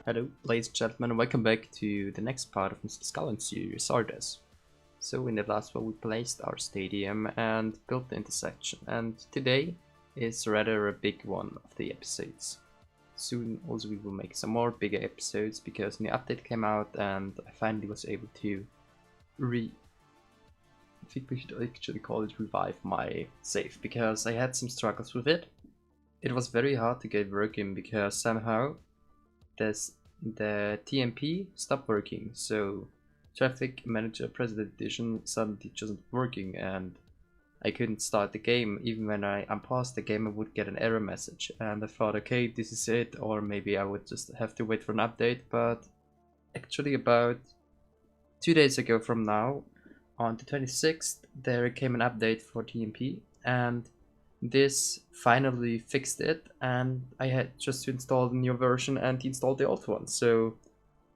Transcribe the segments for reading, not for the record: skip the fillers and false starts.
Hello, ladies and gentlemen, welcome back to the next part of Mr. Skylines series, Ardes. So in the last one we placed our stadium and built the intersection, and today is rather a big one of the episodes. Soon also we will make some more bigger episodes because a new update came out and I finally was able to I think we should actually call it revive my save, because I had some struggles with it. It was very hard to get working because somehow the TMP stopped working, so Traffic Manager President Edition suddenly just wasn't working and I couldn't start the game. Even when I unpaused the game I would get an error message, and I thought, okay, this is it, or maybe I would just have to wait for an update. But actually about 2 days ago from now, on the 26th, there came an update for TMP, and this finally fixed it, and I had just to install the new version and install the old one. So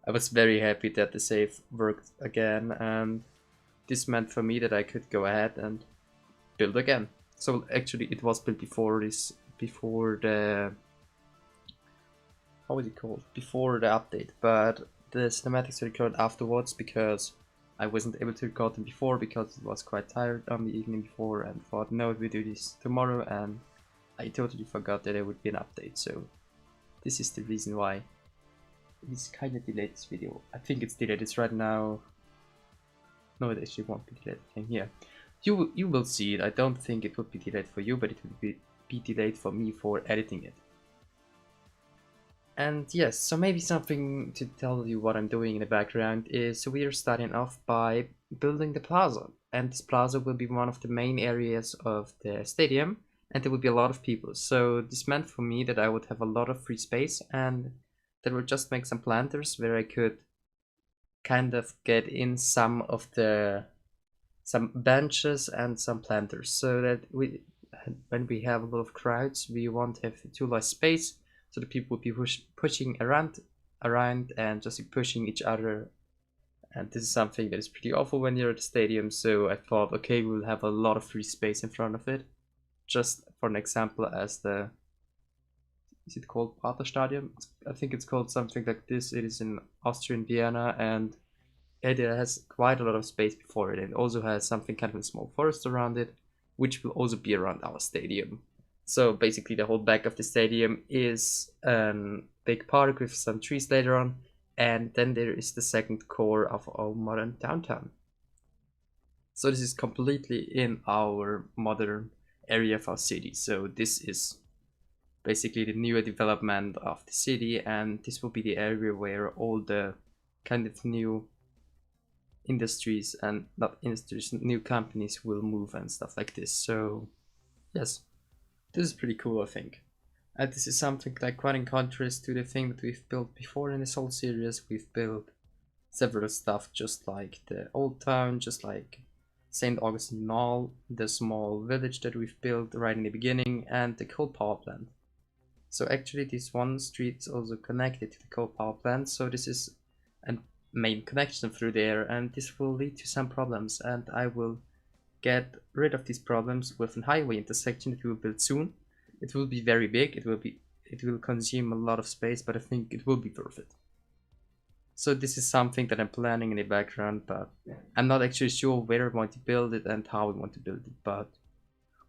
I was very happy that the save worked again, and this meant for me that I could go ahead and build again. So actually it was built before the, how is it called? Before the update, but the cinematics were recorded afterwards because I wasn't able to record them before because it was quite tired on the evening before and thought, no, we'll do this tomorrow, and I totally forgot that there would be an update. So this is the reason why it is kind of delayed, this video. I think it's delayed. It's right now. No, it actually won't be delayed. Here, you will see it. I don't think it would be delayed for you, but it will be delayed for me for editing it. And yes, so maybe something to tell you what I'm doing in the background is we are starting off by building the plaza. And this plaza will be one of the main areas of the stadium, and there will be a lot of people. So this meant for me that I would have a lot of free space, and that would just make some planters where I could kind of get in some benches and some planters, so that when we have a lot of crowds, we won't have too much space. So the people will be pushing around and just pushing each other. And this is something that is pretty awful when you're at the stadium. So I thought, okay, we'll have a lot of free space in front of it. Just for an example, as the, is it called Prater Stadium? I think it's called something like this. It is in Austria, in Vienna, and it has quite a lot of space before it. And also has something kind of a small forest around it, which will also be around our stadium. So basically the whole back of the stadium is a big park with some trees later on, and then there is the second core of our modern downtown. So this is completely in our modern area of our city. So this is basically the newer development of the city, and this will be the area where all the kind of new industries, and not industries, new companies will move and stuff like this. So yes, this is pretty cool, I think. And this is something like quite in contrast to the thing that we've built before in this whole series. We've built several stuff just like the old town, just like St. Augustine Mall, the small village that we've built right in the beginning, and the coal power plant. So actually this one street is also connected to the coal power plant, so this is a main connection through there, and this will lead to some problems, and I will get rid of these problems with a highway intersection that we will build soon. It will be very big, it will consume a lot of space, but I think it will be worth it. So this is something that I'm planning in the background, but I'm not actually sure where I want to build it and how I want to build it, but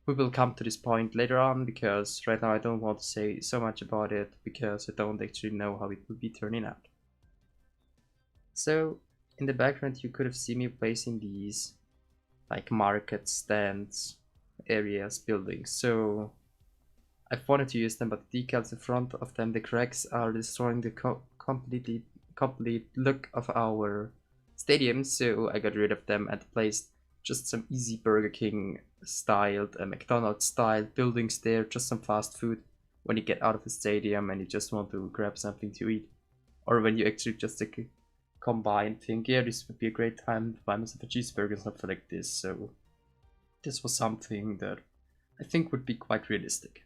we will come to this point later on, because right now I don't want to say so much about it because I don't actually know how it will be turning out. So in the background you could have seen me placing these like market stands, areas, buildings. So I've wanted to use them, but the decals in front of them, the cracks, are destroying the complete look of our stadium. So I got rid of them and placed just some easy Burger King styled, McDonald's styled buildings there, just some fast food when you get out of the stadium and you just want to grab something to eat, or when you actually just come by and think, yeah, this would be a great time to buy myself a cheeseburger and something like this. So this was something that I think would be quite realistic.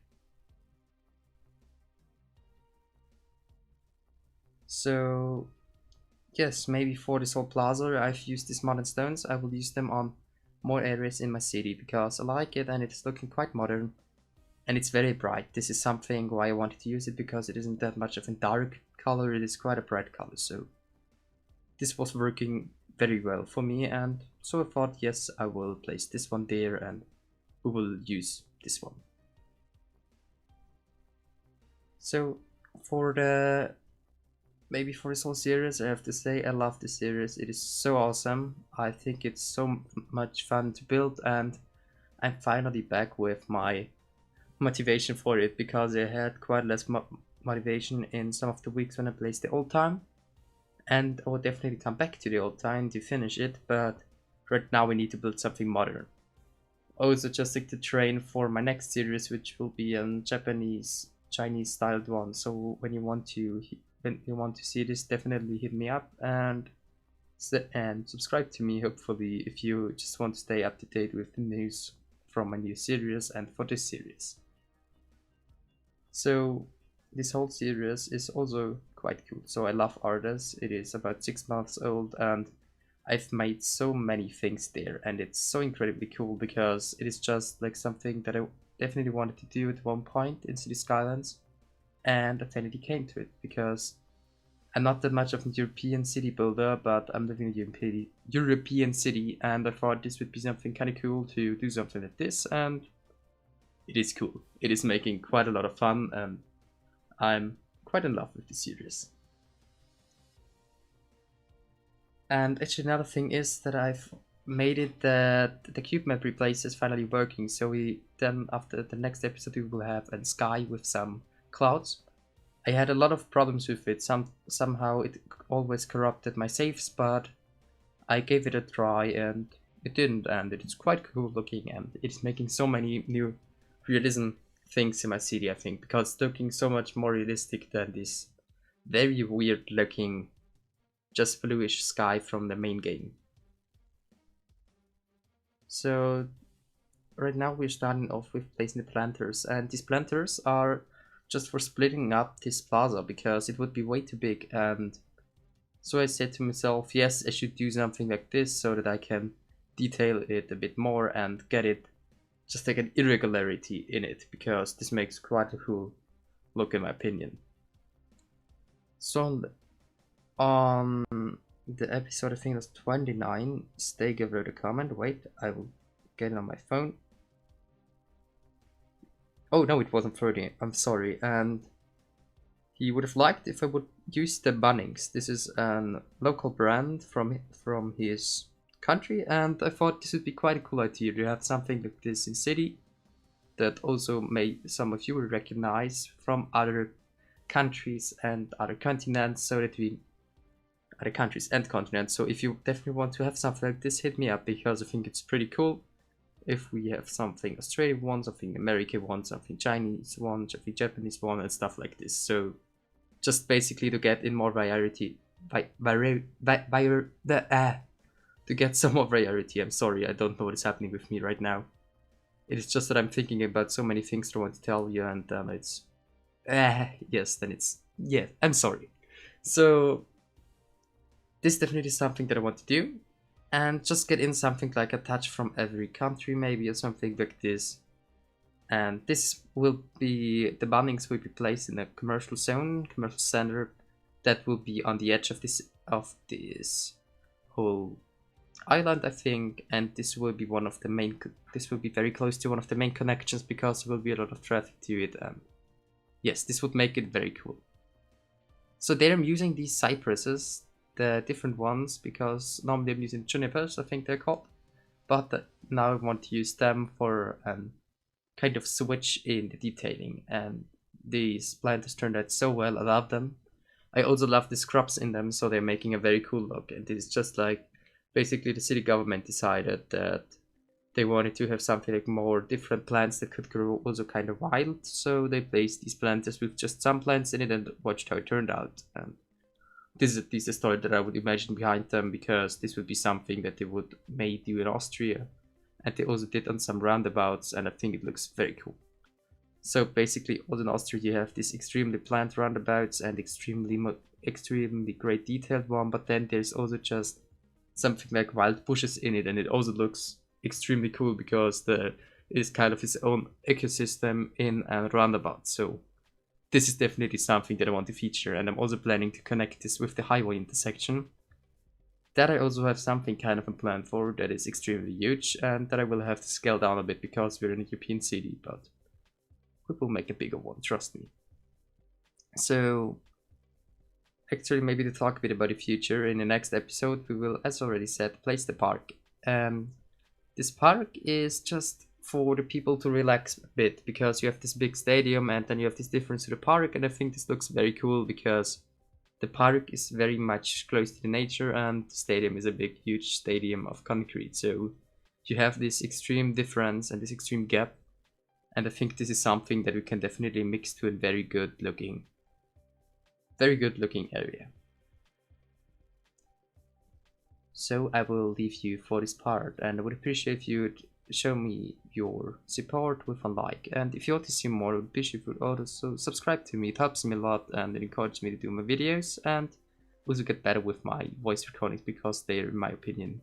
So yes, maybe for this whole plaza I've used these modern stones. I will use them on more areas in my city because I like it and it's looking quite modern and it's very bright. This is something why I wanted to use it, because it isn't that much of a dark color, it is quite a bright color, so this was working very well for me, and so I thought, yes, I will place this one there and we will use this one. So for the maybe for this whole series, I have to say I love this series. It is so awesome. I think it's so much fun to build, and I'm finally back with my motivation for it, because I had quite less motivation in some of the weeks when I played the old time, and I will definitely come back to the old time to finish it, but right now we need to build something modern. Also, just like to train for my next series, which will be a Japanese Chinese styled one. So when you want to see this, definitely hit me up and subscribe to me, hopefully, if you just want to stay up to date with the news from my new series and for this series. So this whole series is also quite cool. So I love Ardes. It is about 6 months old, and I've made so many things there, and it's so incredibly cool because it is just like something that I definitely wanted to do at one point in City Skylines, and I finally came to it because I'm not that much of a European city builder, but I'm living in a European city, and I thought this would be something kind of cool to do something like this, and it is cool. It is making quite a lot of fun, and I'm quite in love with the series. And actually another thing is that I've made it that the cube map replace is finally working. So we then, after the next episode, we will have a sky with some clouds. I had a lot of problems with it. Somehow it always corrupted my saves, but I gave it a try and it didn't, and it is quite cool looking, and it's making so many new realism things in my city, I think, because it's looking so much more realistic than this very weird looking just bluish sky from the main game. So right now we're starting off with placing the planters, and these planters are just for splitting up this plaza because it would be way too big, and so I said to myself, yes, I should do something like this so that I can detail it a bit more and get it just like an irregularity in it, because this makes quite a cool look in my opinion. So on the episode, I think it was 29, Stega wrote a comment. Wait, I will get it on my phone. Oh no, it wasn't 30, I'm sorry. And he would have liked if I would use the Bunnings. This is a local brand from his country, and I thought this would be quite a cool idea to have something like this in city that also may some of you will recognize from other countries and other continents, so that we other countries and continents. So if you definitely want to have something like this, hit me up, because I think it's pretty cool. If we have something Australian one, something American one, something Chinese one, something Japanese one, and stuff like this. So just basically to get in more variety, to get some more variety. I'm sorry, I don't know what is happening with me right now. It is just that I'm thinking about so many things that I want to tell you, and it's yes, then it's yeah. I'm sorry. So this definitely is something that I want to do, and just get in something like a touch from every country, maybe, or something like this. And this will be, the Bunnings will be placed in a commercial zone, commercial center, that will be on the edge of this whole island, I think. And this will be one of the main, this will be very close to one of the main connections, because there will be a lot of traffic to it. And yes, this would make it very cool. So there I'm using these cypresses, the different ones, because normally I'm using junipers, I think they're called, but now I want to use them for kind of switch in the detailing, and these planters turned out so well. I love them. I also love the scrubs in them, so they're making a very cool look. And it's just like basically the city government decided that they wanted to have something like more different plants that could grow also kind of wild, so they placed these planters with just some plants in it and watched how it turned out. And this is at least a story that I would imagine behind them, because this would be something that they would may do in Austria, and they also did on some roundabouts, and I think it looks very cool. So basically, also in Austria you have these extremely planned roundabouts and extremely great detailed one, but then there's also just something like wild bushes in it, and it also looks extremely cool because it is kind of its own ecosystem in a roundabout. So this is definitely something that I want to feature, and I'm also planning to connect this with the highway intersection. That I also have something kind of a plan for that is extremely huge, and that I will have to scale down a bit because we're in a European city, but we will make a bigger one, trust me. So, actually, maybe to talk a bit about the future, in the next episode, we will, as already said, place the park. This park is just for the people to relax a bit, because you have this big stadium and then you have this difference to the park, and I think this looks very cool because the park is very much close to the nature and the stadium is a big huge stadium of concrete, so you have this extreme difference and this extreme gap, and I think this is something that we can definitely mix to a very good looking area. So I will leave you for this part, and I would appreciate if you would show me your support with a like, and if you want to see more, I would appreciate if you would also subscribe to me. It helps me a lot and it encourages me to do my videos, and also get better with my voice recordings, because they're, in my opinion,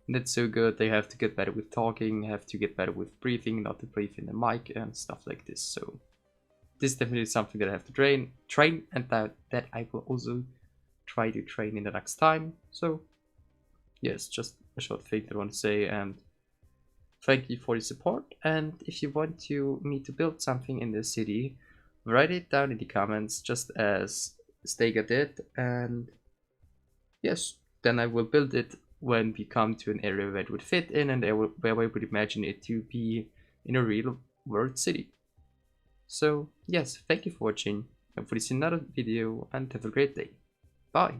not so good. They have to get better with talking, have to get better with breathing, not to breathe in the mic and stuff like this. So this is definitely something that I have to train, and that I will also try to train in the next time. So yes, just a short thing that I want to say, and thank you for your support. And if you want me to build something in the city, write it down in the comments, just as Stega did, and yes, then I will build it when we come to an area where it would fit in, and where I would imagine it to be in a real world city. So yes, thank you for watching, and for this another video, and have a great day. Bye.